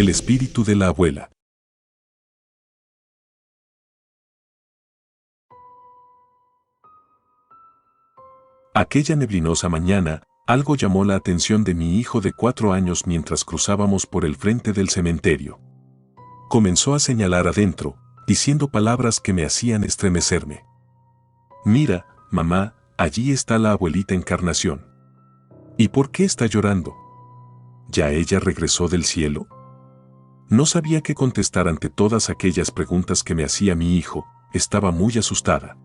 El espíritu de la abuela. Aquella neblinosa mañana, algo llamó la atención de mi hijo de 4 años mientras cruzábamos por el frente del cementerio. Comenzó a señalar adentro, diciendo palabras que me hacían estremecerme. «Mira, mamá, allí está la abuelita Encarnación». «¿Y por qué está llorando? ¿Ya ella regresó del cielo?». No sabía qué contestar ante todas aquellas preguntas que me hacía mi hijo. Estaba muy asustada.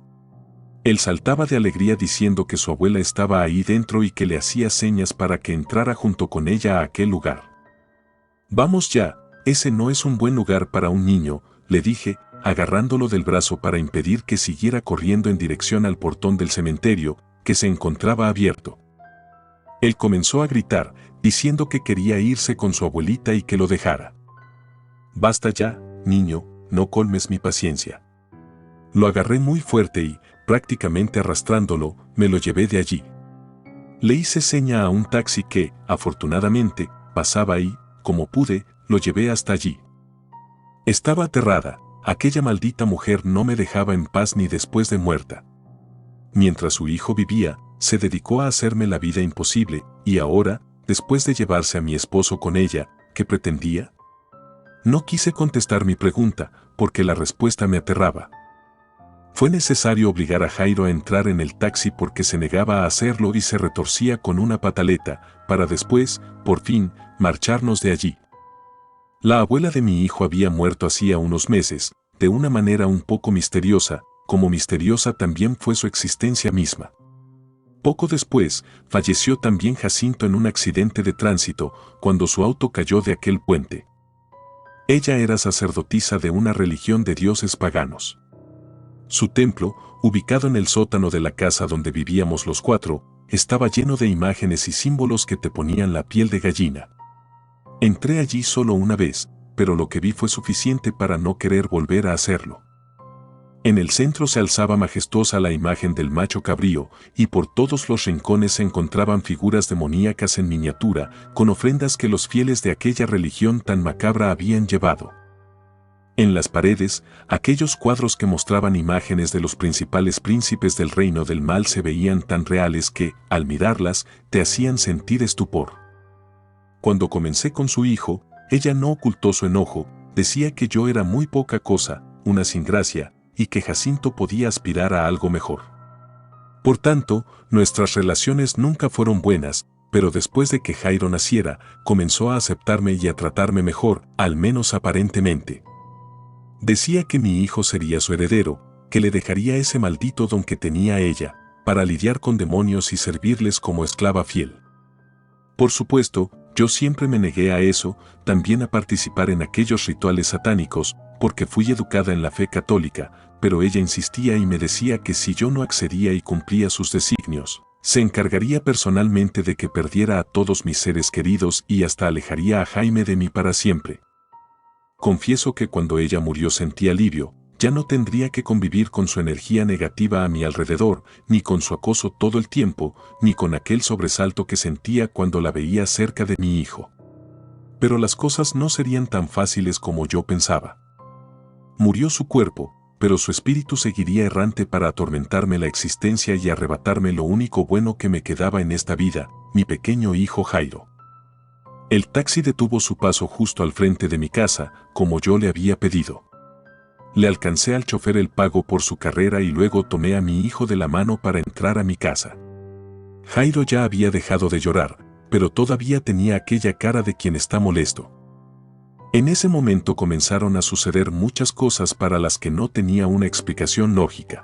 Él saltaba de alegría diciendo que su abuela estaba ahí dentro y que le hacía señas para que entrara junto con ella a aquel lugar. «Vamos ya, ese no es un buen lugar para un niño», le dije, agarrándolo del brazo para impedir que siguiera corriendo en dirección al portón del cementerio, que se encontraba abierto. Él comenzó a gritar, diciendo que quería irse con su abuelita y que lo dejara. «Basta ya, niño, no colmes mi paciencia». Lo agarré muy fuerte y, prácticamente arrastrándolo, me lo llevé de allí. Le hice seña a un taxi que, afortunadamente, pasaba y, como pude, lo llevé hasta allí. Estaba aterrada, aquella maldita mujer no me dejaba en paz ni después de muerta. Mientras su hijo vivía, se dedicó a hacerme la vida imposible, y ahora, después de llevarse a mi esposo con ella, ¿qué pretendía? No quise contestar mi pregunta, porque la respuesta me aterraba. Fue necesario obligar a Jairo a entrar en el taxi porque se negaba a hacerlo y se retorcía con una pataleta, para después, por fin, marcharnos de allí. La abuela de mi hijo había muerto hacía unos meses, de una manera un poco misteriosa, como misteriosa también fue su existencia misma. Poco después, falleció también Jacinto en un accidente de tránsito, cuando su auto cayó de aquel puente. Ella era sacerdotisa de una religión de dioses paganos. Su templo, ubicado en el sótano de la casa donde vivíamos los 4, estaba lleno de imágenes y símbolos que te ponían la piel de gallina. Entré allí solo una vez, pero lo que vi fue suficiente para no querer volver a hacerlo. En el centro se alzaba majestuosa la imagen del macho cabrío, y por todos los rincones se encontraban figuras demoníacas en miniatura, con ofrendas que los fieles de aquella religión tan macabra habían llevado. En las paredes, aquellos cuadros que mostraban imágenes de los principales príncipes del reino del mal se veían tan reales que, al mirarlas, te hacían sentir estupor. Cuando comencé con su hijo, ella no ocultó su enojo, decía que yo era muy poca cosa, una sin gracia, y que Jacinto podía aspirar a algo mejor. Por tanto, nuestras relaciones nunca fueron buenas, pero después de que Jairo naciera, comenzó a aceptarme y a tratarme mejor, al menos aparentemente. Decía que mi hijo sería su heredero, que le dejaría ese maldito don que tenía ella, para lidiar con demonios y servirles como esclava fiel. Por supuesto, yo siempre me negué a eso, también a participar en aquellos rituales satánicos, porque fui educada en la fe católica, pero ella insistía y me decía que si yo no accedía y cumplía sus designios, se encargaría personalmente de que perdiera a todos mis seres queridos y hasta alejaría a Jaime de mí para siempre. Confieso que cuando ella murió sentí alivio, ya no tendría que convivir con su energía negativa a mi alrededor, ni con su acoso todo el tiempo, ni con aquel sobresalto que sentía cuando la veía cerca de mi hijo. Pero las cosas no serían tan fáciles como yo pensaba. Murió su cuerpo, pero su espíritu seguiría errante para atormentarme la existencia y arrebatarme lo único bueno que me quedaba en esta vida, mi pequeño hijo Jairo. El taxi detuvo su paso justo al frente de mi casa, como yo le había pedido. Le alcancé al chofer el pago por su carrera y luego tomé a mi hijo de la mano para entrar a mi casa. Jairo ya había dejado de llorar, pero todavía tenía aquella cara de quien está molesto. En ese momento comenzaron a suceder muchas cosas para las que no tenía una explicación lógica.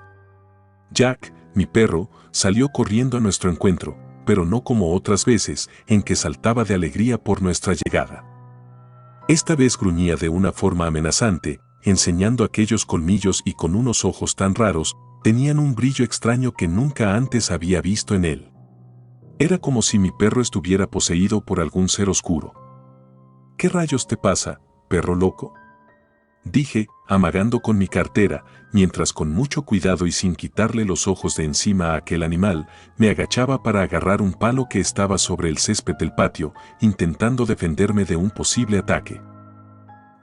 Jack, mi perro, salió corriendo a nuestro encuentro, pero no como otras veces, en que saltaba de alegría por nuestra llegada. Esta vez gruñía de una forma amenazante, enseñando aquellos colmillos y con unos ojos tan raros, tenían un brillo extraño que nunca antes había visto en él. Era como si mi perro estuviera poseído por algún ser oscuro. ¿Qué rayos te pasa, perro loco?, dije, amagando con mi cartera, mientras con mucho cuidado y sin quitarle los ojos de encima a aquel animal, me agachaba para agarrar un palo que estaba sobre el césped del patio, intentando defenderme de un posible ataque.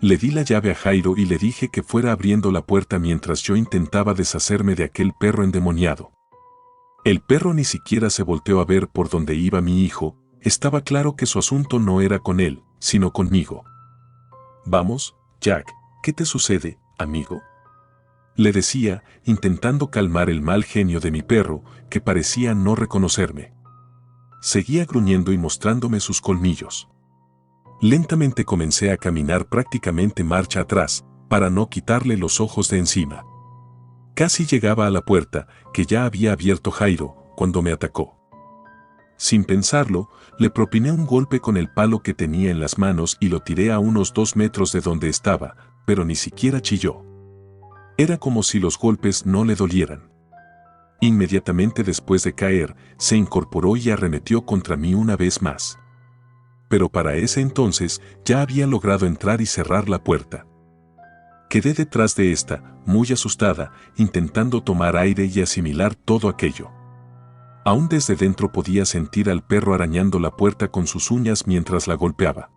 Le di la llave a Jairo y le dije que fuera abriendo la puerta mientras yo intentaba deshacerme de aquel perro endemoniado. El perro ni siquiera se volteó a ver por donde iba mi hijo. Estaba claro que su asunto no era con él, sino conmigo. «Vamos, Jack, ¿qué te sucede, amigo?», le decía, intentando calmar el mal genio de mi perro, que parecía no reconocerme. Seguía gruñendo y mostrándome sus colmillos. Lentamente comencé a caminar prácticamente marcha atrás, para no quitarle los ojos de encima. Casi llegaba a la puerta, que ya había abierto Jairo, cuando me atacó. Sin pensarlo, le propiné un golpe con el palo que tenía en las manos y lo tiré a unos 2 metros de donde estaba, pero ni siquiera chilló. Era como si los golpes no le dolieran. Inmediatamente después de caer, se incorporó y arremetió contra mí una vez más. Pero para ese entonces ya había logrado entrar y cerrar la puerta. Quedé detrás de esta, muy asustada, intentando tomar aire y asimilar todo aquello. Aún desde dentro podía sentir al perro arañando la puerta con sus uñas mientras la golpeaba.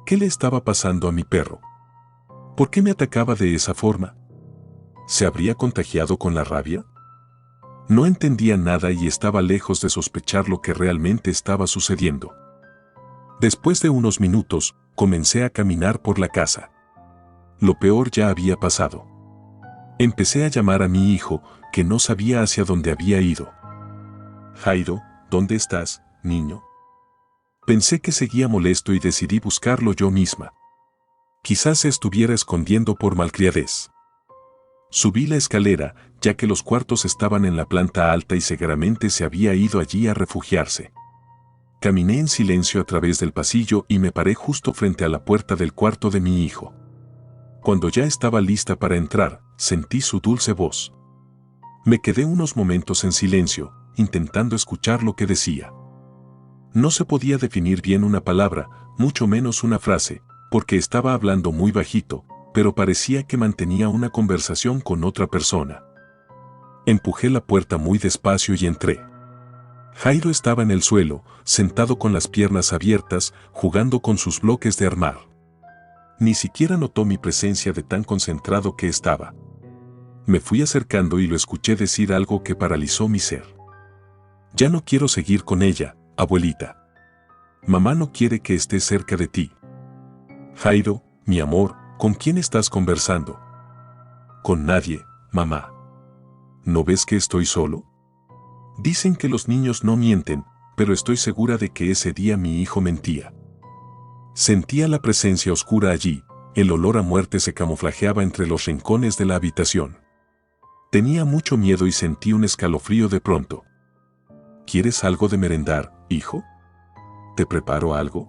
¿Qué le estaba pasando a mi perro? ¿Por qué me atacaba de esa forma? ¿Se habría contagiado con la rabia? No entendía nada y estaba lejos de sospechar lo que realmente estaba sucediendo. Después de unos minutos, comencé a caminar por la casa. Lo peor ya había pasado. Empecé a llamar a mi hijo, que no sabía hacia dónde había ido. «Jairo, ¿dónde estás, niño?». Pensé que seguía molesto y decidí buscarlo yo misma. Quizás se estuviera escondiendo por malcriadez. Subí la escalera, ya que los cuartos estaban en la planta alta y seguramente se había ido allí a refugiarse. Caminé en silencio a través del pasillo y me paré justo frente a la puerta del cuarto de mi hijo. Cuando ya estaba lista para entrar, sentí su dulce voz. Me quedé unos momentos en silencio, intentando escuchar lo que decía. No se podía definir bien una palabra, mucho menos una frase, porque estaba hablando muy bajito, pero parecía que mantenía una conversación con otra persona. Empujé la puerta muy despacio y entré. Jairo estaba en el suelo, sentado con las piernas abiertas, jugando con sus bloques de armar. Ni siquiera notó mi presencia de tan concentrado que estaba. Me fui acercando y lo escuché decir algo que paralizó mi ser. «Ya no quiero seguir con ella, abuelita. Mamá no quiere que esté cerca de ti». «Jairo, mi amor, ¿con quién estás conversando?». «Con nadie, mamá». «¿No ves que estoy solo?». Dicen que los niños no mienten, pero estoy segura de que ese día mi hijo mentía. Sentía la presencia oscura allí, el olor a muerte se camuflajeaba entre los rincones de la habitación. Tenía mucho miedo y sentí un escalofrío de pronto. «¿Quieres algo de merendar, hijo? ¿Te preparo algo?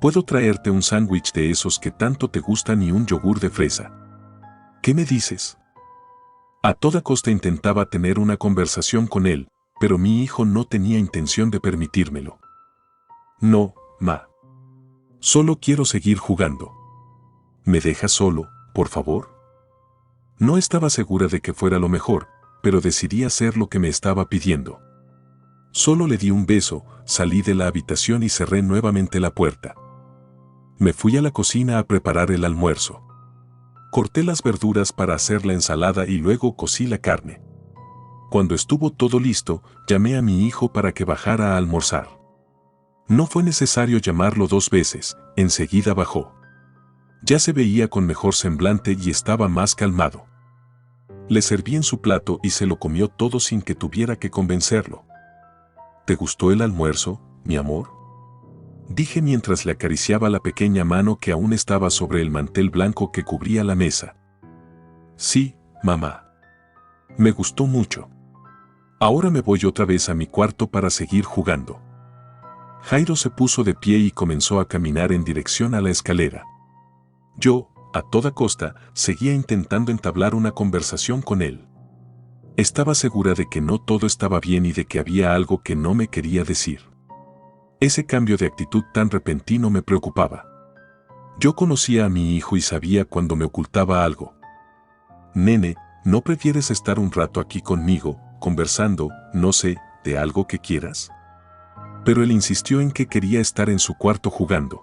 Puedo traerte un sándwich de esos que tanto te gustan y un yogur de fresa. ¿Qué me dices?». A toda costa intentaba tener una conversación con él, pero mi hijo no tenía intención de permitírmelo. «No, ma. Solo quiero seguir jugando. ¿Me dejas solo, por favor?». No estaba segura de que fuera lo mejor, pero decidí hacer lo que me estaba pidiendo. Solo le di un beso, salí de la habitación y cerré nuevamente la puerta. Me fui a la cocina a preparar el almuerzo. Corté las verduras para hacer la ensalada y luego cocí la carne. Cuando estuvo todo listo, llamé a mi hijo para que bajara a almorzar. No fue necesario llamarlo 2 veces, enseguida bajó. Ya se veía con mejor semblante y estaba más calmado. Le serví en su plato y se lo comió todo sin que tuviera que convencerlo. «¿Te gustó el almuerzo, mi amor?», dije mientras le acariciaba la pequeña mano que aún estaba sobre el mantel blanco que cubría la mesa. «Sí, mamá. Me gustó mucho. Ahora me voy otra vez a mi cuarto para seguir jugando». Jairo se puso de pie y comenzó a caminar en dirección a la escalera. Yo, a toda costa, seguía intentando entablar una conversación con él. Estaba segura de que no todo estaba bien y de que había algo que no me quería decir. Ese cambio de actitud tan repentino me preocupaba. Yo conocía a mi hijo y sabía cuando me ocultaba algo. «Nene, ¿no prefieres estar un rato aquí conmigo, conversando, no sé, de algo que quieras?». Pero él insistió en que quería estar en su cuarto jugando.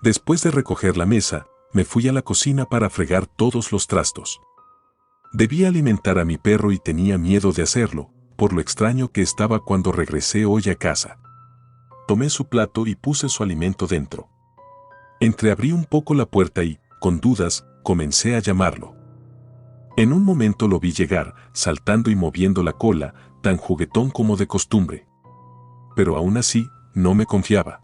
Después de recoger la mesa, me fui a la cocina para fregar todos los trastos. Debía alimentar a mi perro y tenía miedo de hacerlo, por lo extraño que estaba cuando regresé hoy a casa. Tomé su plato y puse su alimento dentro. Entreabrí un poco la puerta y, con dudas, comencé a llamarlo. En un momento lo vi llegar, saltando y moviendo la cola, tan juguetón como de costumbre. Pero aún así, no me confiaba.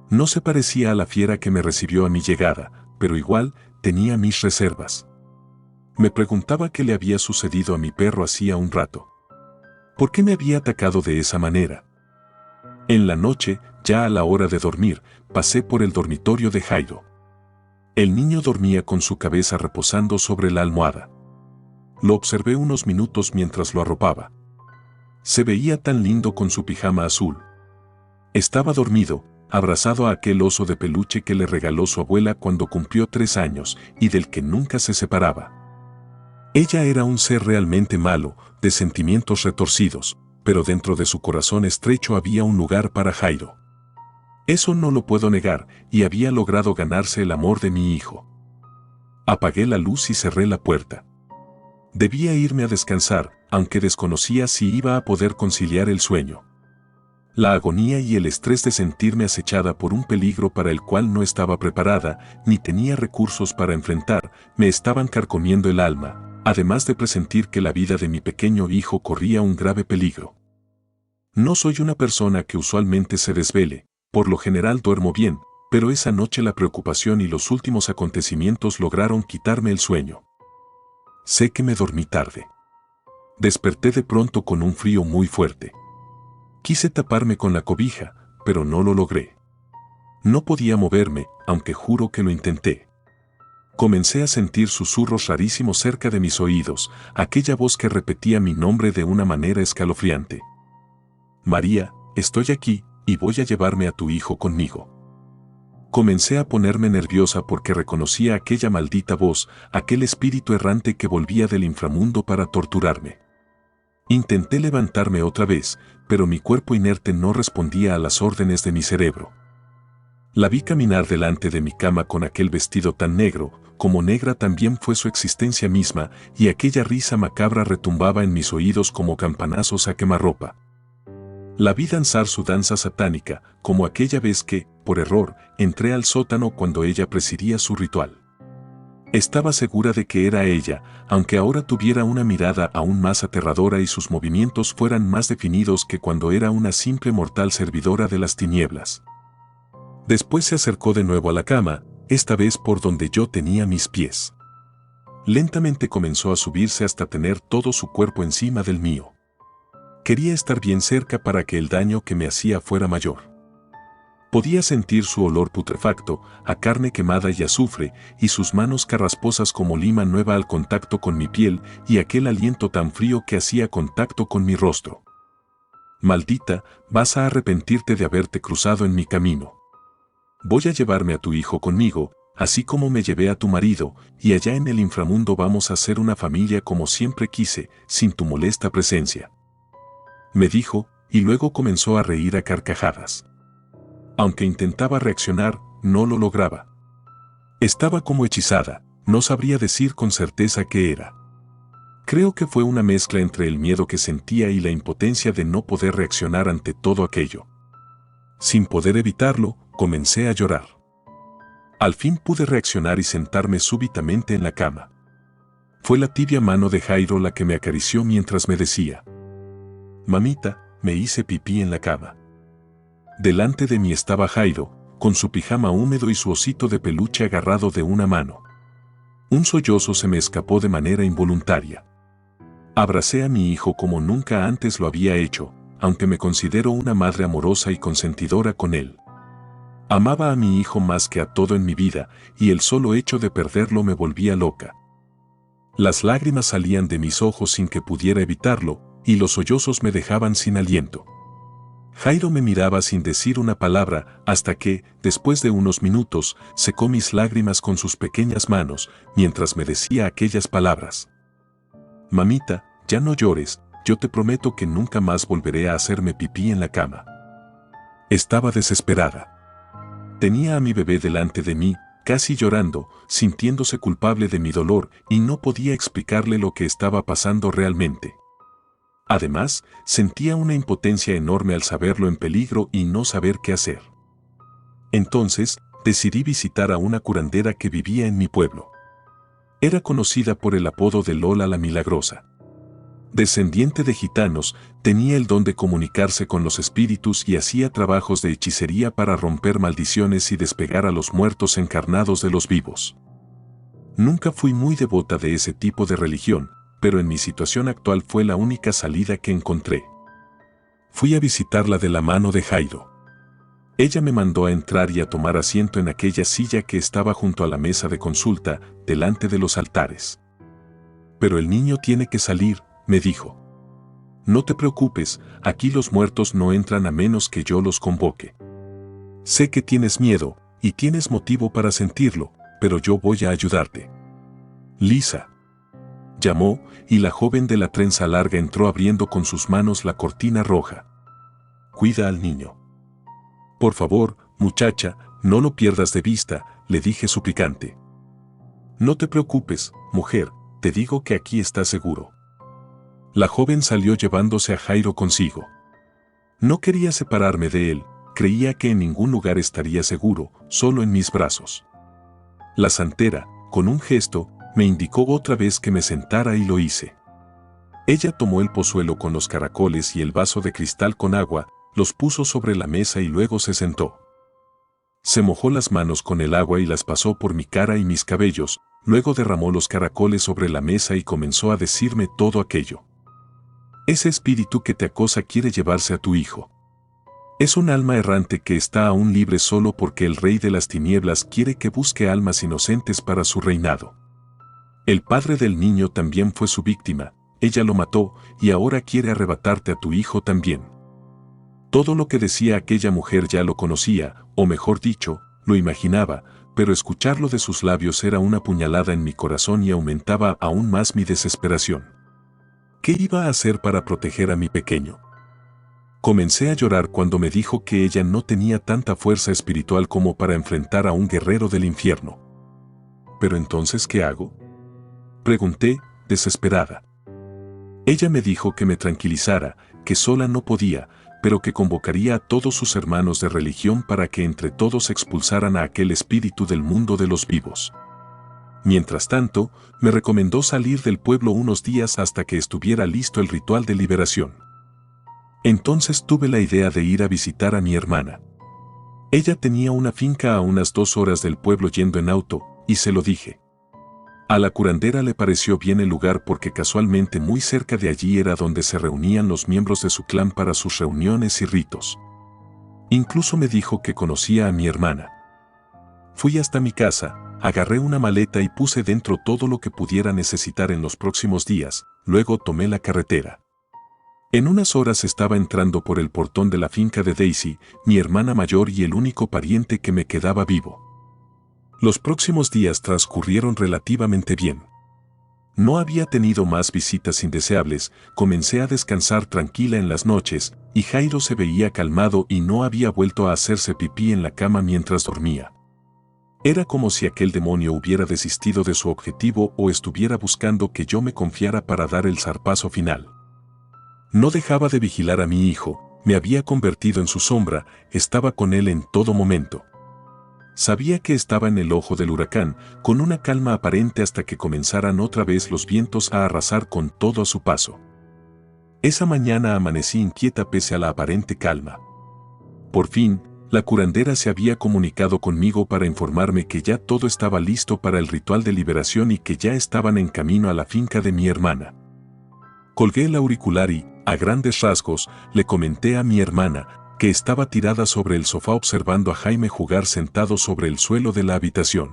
No se parecía a la fiera que me recibió a mi llegada, pero igual tenía mis reservas. Me preguntaba qué le había sucedido a mi perro hacía un rato. ¿Por qué me había atacado de esa manera? En la noche, ya a la hora de dormir, pasé por el dormitorio de Jairo. El niño dormía con su cabeza reposando sobre la almohada. Lo observé unos minutos mientras lo arropaba. Se veía tan lindo con su pijama azul. Estaba dormido, abrazado a aquel oso de peluche que le regaló su abuela cuando cumplió 3 años y del que nunca se separaba. Ella era un ser realmente malo, de sentimientos retorcidos, pero dentro de su corazón estrecho había un lugar para Jairo. Eso no lo puedo negar, y había logrado ganarse el amor de mi hijo. Apagué la luz y cerré la puerta. Debía irme a descansar, aunque desconocía si iba a poder conciliar el sueño. La agonía y el estrés de sentirme acechada por un peligro para el cual no estaba preparada, ni tenía recursos para enfrentar, me estaban carcomiendo el alma, además de presentir que la vida de mi pequeño hijo corría un grave peligro. No soy una persona que usualmente se desvele, por lo general duermo bien, pero esa noche la preocupación y los últimos acontecimientos lograron quitarme el sueño. Sé que me dormí tarde. Desperté de pronto con un frío muy fuerte. Quise taparme con la cobija, pero no lo logré. No podía moverme, aunque juro que lo intenté. Comencé a sentir susurros rarísimos cerca de mis oídos, aquella voz que repetía mi nombre de una manera escalofriante. María, estoy aquí, y voy a llevarme a tu hijo conmigo. Comencé a ponerme nerviosa porque reconocía aquella maldita voz, aquel espíritu errante que volvía del inframundo para torturarme. Intenté levantarme otra vez, pero mi cuerpo inerte no respondía a las órdenes de mi cerebro. La vi caminar delante de mi cama con aquel vestido tan negro, como negra también fue su existencia misma, y aquella risa macabra retumbaba en mis oídos como campanazos a quemarropa. La vi danzar su danza satánica, como aquella vez que, por error, entré al sótano cuando ella presidía su ritual. Estaba segura de que era ella, aunque ahora tuviera una mirada aún más aterradora y sus movimientos fueran más definidos que cuando era una simple mortal servidora de las tinieblas. Después se acercó de nuevo a la cama, esta vez por donde yo tenía mis pies. Lentamente comenzó a subirse hasta tener todo su cuerpo encima del mío. Quería estar bien cerca para que el daño que me hacía fuera mayor. Podía sentir su olor putrefacto, a carne quemada y azufre, y sus manos carrasposas como lima nueva al contacto con mi piel, y aquel aliento tan frío que hacía contacto con mi rostro. Maldita, vas a arrepentirte de haberte cruzado en mi camino. Voy a llevarme a tu hijo conmigo, así como me llevé a tu marido, y allá en el inframundo vamos a ser una familia como siempre quise, sin tu molesta presencia. Me dijo, y luego comenzó a reír a carcajadas. Aunque intentaba reaccionar, no lo lograba. Estaba como hechizada, no sabría decir con certeza qué era. Creo que fue una mezcla entre el miedo que sentía y la impotencia de no poder reaccionar ante todo aquello. Sin poder evitarlo, comencé a llorar. Al fin pude reaccionar y sentarme súbitamente en la cama. Fue la tibia mano de Jairo la que me acarició mientras me decía: «Mamita, me hice pipí en la cama». Delante de mí estaba Jairo, con su pijama húmedo y su osito de peluche agarrado de una mano. Un sollozo se me escapó de manera involuntaria. Abracé a mi hijo como nunca antes lo había hecho, aunque me considero una madre amorosa y consentidora con él. Amaba a mi hijo más que a todo en mi vida, y el solo hecho de perderlo me volvía loca. Las lágrimas salían de mis ojos sin que pudiera evitarlo, y los sollozos me dejaban sin aliento. Jairo me miraba sin decir una palabra, hasta que, después de unos minutos, secó mis lágrimas con sus pequeñas manos, mientras me decía aquellas palabras: «Mamita, ya no llores, yo te prometo que nunca más volveré a hacerme pipí en la cama». Estaba desesperada. Tenía a mi bebé delante de mí, casi llorando, sintiéndose culpable de mi dolor y no podía explicarle lo que estaba pasando realmente. Además, sentía una impotencia enorme al saberlo en peligro y no saber qué hacer. Entonces, decidí visitar a una curandera que vivía en mi pueblo. Era conocida por el apodo de Lola la Milagrosa. Descendiente de gitanos, tenía el don de comunicarse con los espíritus y hacía trabajos de hechicería para romper maldiciones y despegar a los muertos encarnados de los vivos. Nunca fui muy devota de ese tipo de religión, pero en mi situación actual fue la única salida que encontré. Fui a visitarla de la mano de Jairo. Ella me mandó a entrar y a tomar asiento en aquella silla que estaba junto a la mesa de consulta, delante de los altares. Pero el niño tiene que salir, me dijo. No te preocupes, aquí los muertos no entran a menos que yo los convoque. Sé que tienes miedo, y tienes motivo para sentirlo, pero yo voy a ayudarte. Lisa. Llamó, y la joven de la trenza larga entró abriendo con sus manos la cortina roja. Cuida al niño. Por favor, muchacha, no lo pierdas de vista, le dije suplicante. No te preocupes, mujer, te digo que aquí está seguro. La joven salió llevándose a Jairo consigo. No quería separarme de él, creía que en ningún lugar estaría seguro, solo en mis brazos. La santera, con un gesto, me indicó otra vez que me sentara y lo hice. Ella tomó el pozuelo con los caracoles y el vaso de cristal con agua, los puso sobre la mesa y luego se sentó. Se mojó las manos con el agua y las pasó por mi cara y mis cabellos, luego derramó los caracoles sobre la mesa y comenzó a decirme todo aquello. Ese espíritu que te acosa quiere llevarse a tu hijo. Es un alma errante que está aún libre solo porque el rey de las tinieblas quiere que busque almas inocentes para su reinado. El padre del niño también fue su víctima, ella lo mató y ahora quiere arrebatarte a tu hijo también. Todo lo que decía aquella mujer ya lo conocía, o mejor dicho, lo imaginaba, pero escucharlo de sus labios era una puñalada en mi corazón y aumentaba aún más mi desesperación. ¿Qué iba a hacer para proteger a mi pequeño? Comencé a llorar cuando me dijo que ella no tenía tanta fuerza espiritual como para enfrentar a un guerrero del infierno. ¿Pero entonces qué hago?, pregunté, desesperada. Ella me dijo que me tranquilizara, que sola no podía, pero que convocaría a todos sus hermanos de religión para que entre todos expulsaran a aquel espíritu del mundo de los vivos. Mientras tanto, me recomendó salir del pueblo unos días hasta que estuviera listo el ritual de liberación. Entonces tuve la idea de ir a visitar a mi hermana. Ella tenía una finca a unas 2 horas del pueblo yendo en auto, y se lo dije. A la curandera le pareció bien el lugar porque casualmente muy cerca de allí era donde se reunían los miembros de su clan para sus reuniones y ritos. Incluso me dijo que conocía a mi hermana. Fui hasta mi casa, agarré una maleta y puse dentro todo lo que pudiera necesitar en los próximos días, luego tomé la carretera. En unas horas estaba entrando por el portón de la finca de Daisy, mi hermana mayor y el único pariente que me quedaba vivo. Los próximos días transcurrieron relativamente bien. No había tenido más visitas indeseables, comencé a descansar tranquila en las noches, y Jairo se veía calmado y no había vuelto a hacerse pipí en la cama mientras dormía. Era como si aquel demonio hubiera desistido de su objetivo o estuviera buscando que yo me confiara para dar el zarpazo final. No dejaba de vigilar a mi hijo, me había convertido en su sombra, estaba con él en todo momento. Sabía que estaba en el ojo del huracán, con una calma aparente hasta que comenzaran otra vez los vientos a arrasar con todo a su paso. Esa mañana amanecí inquieta pese a la aparente calma. Por fin, la curandera se había comunicado conmigo para informarme que ya todo estaba listo para el ritual de liberación y que ya estaban en camino a la finca de mi hermana. Colgué el auricular y, a grandes rasgos, le comenté a mi hermana, que estaba tirada sobre el sofá observando a Jaime jugar sentado sobre el suelo de la habitación.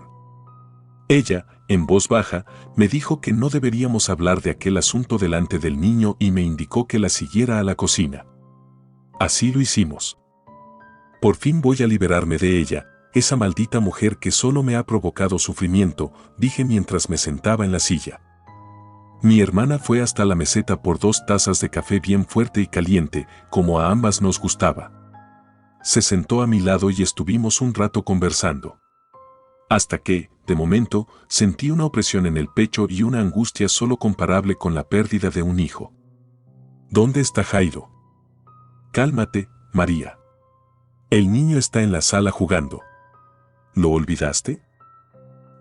Ella, en voz baja, me dijo que no deberíamos hablar de aquel asunto delante del niño y me indicó que la siguiera a la cocina. Así lo hicimos. Por fin voy a liberarme de ella, esa maldita mujer que solo me ha provocado sufrimiento, dije mientras me sentaba en la silla. Mi hermana fue hasta la meseta por 2 tazas de café bien fuerte y caliente, como a ambas nos gustaba. Se sentó a mi lado y estuvimos un rato conversando. Hasta que, de momento, sentí una opresión en el pecho y una angustia solo comparable con la pérdida de un hijo. ¿Dónde está Jairo? Cálmate, María. El niño está en la sala jugando. ¿Lo olvidaste?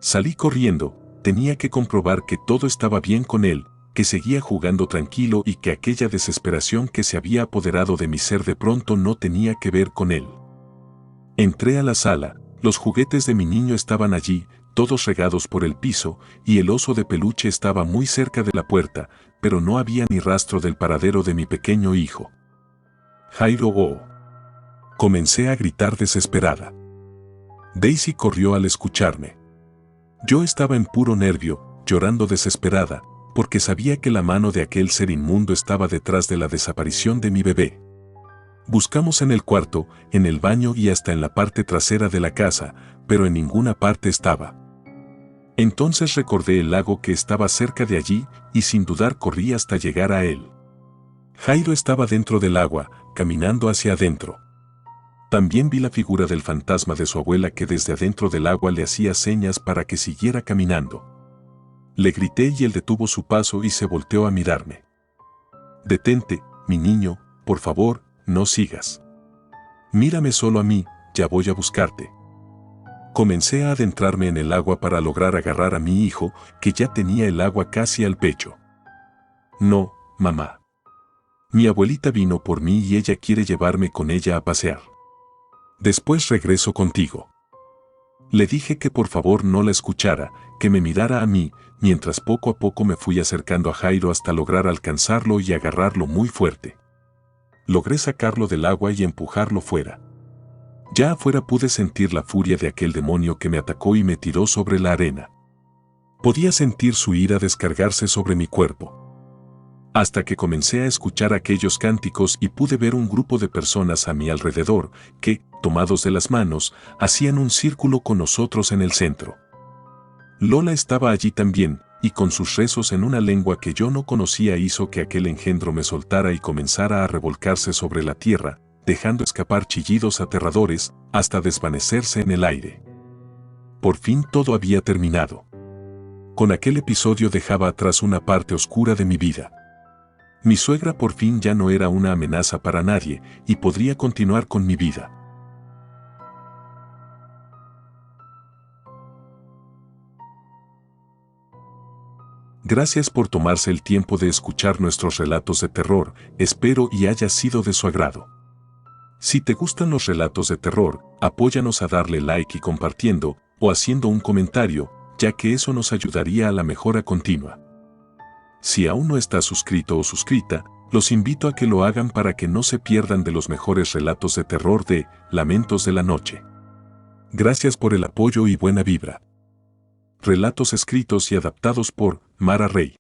Salí corriendo, tenía que comprobar que todo estaba bien con él, que seguía jugando tranquilo y que aquella desesperación que se había apoderado de mi ser de pronto no tenía que ver con él. Entré a la sala, los juguetes de mi niño estaban allí, todos regados por el piso, y el oso de peluche estaba muy cerca de la puerta, pero no había ni rastro del paradero de mi pequeño hijo. Jairo, oh. Comencé a gritar desesperada. Daisy corrió al escucharme. Yo estaba en puro nervio, llorando desesperada, porque sabía que la mano de aquel ser inmundo estaba detrás de la desaparición de mi bebé. Buscamos en el cuarto, en el baño y hasta en la parte trasera de la casa, pero en ninguna parte estaba. Entonces recordé el lago que estaba cerca de allí y sin dudar corrí hasta llegar a él. Jairo estaba dentro del agua, caminando hacia adentro. También vi la figura del fantasma de su abuela que desde adentro del agua le hacía señas para que siguiera caminando. Le grité y él detuvo su paso y se volteó a mirarme. «Detente, mi niño, por favor, no sigas. Mírame solo a mí, ya voy a buscarte». Comencé a adentrarme en el agua para lograr agarrar a mi hijo, que ya tenía el agua casi al pecho. «No, mamá. Mi abuelita vino por mí y ella quiere llevarme con ella a pasear. Después regreso contigo». Le dije que por favor no la escuchara, que me mirara a mí, mientras poco a poco me fui acercando a Jairo hasta lograr alcanzarlo y agarrarlo muy fuerte. Logré sacarlo del agua y empujarlo fuera. Ya afuera pude sentir la furia de aquel demonio que me atacó y me tiró sobre la arena. Podía sentir su ira descargarse sobre mi cuerpo. Hasta que comencé a escuchar aquellos cánticos y pude ver un grupo de personas a mi alrededor que, tomados de las manos, hacían un círculo con nosotros en el centro. Lola estaba allí también, y con sus rezos en una lengua que yo no conocía hizo que aquel engendro me soltara y comenzara a revolcarse sobre la tierra, dejando escapar chillidos aterradores, hasta desvanecerse en el aire. Por fin todo había terminado. Con aquel episodio dejaba atrás una parte oscura de mi vida. Mi suegra por fin ya no era una amenaza para nadie, y podría continuar con mi vida. Gracias por tomarse el tiempo de escuchar nuestros relatos de terror, espero y haya sido de su agrado. Si te gustan los relatos de terror, apóyanos a darle like y compartiendo, o haciendo un comentario, ya que eso nos ayudaría a la mejora continua. Si aún no estás suscrito o suscrita, los invito a que lo hagan para que no se pierdan de los mejores relatos de terror de Lamentos de la Noche. Gracias por el apoyo y buena vibra. Relatos escritos y adaptados por Mara Rey.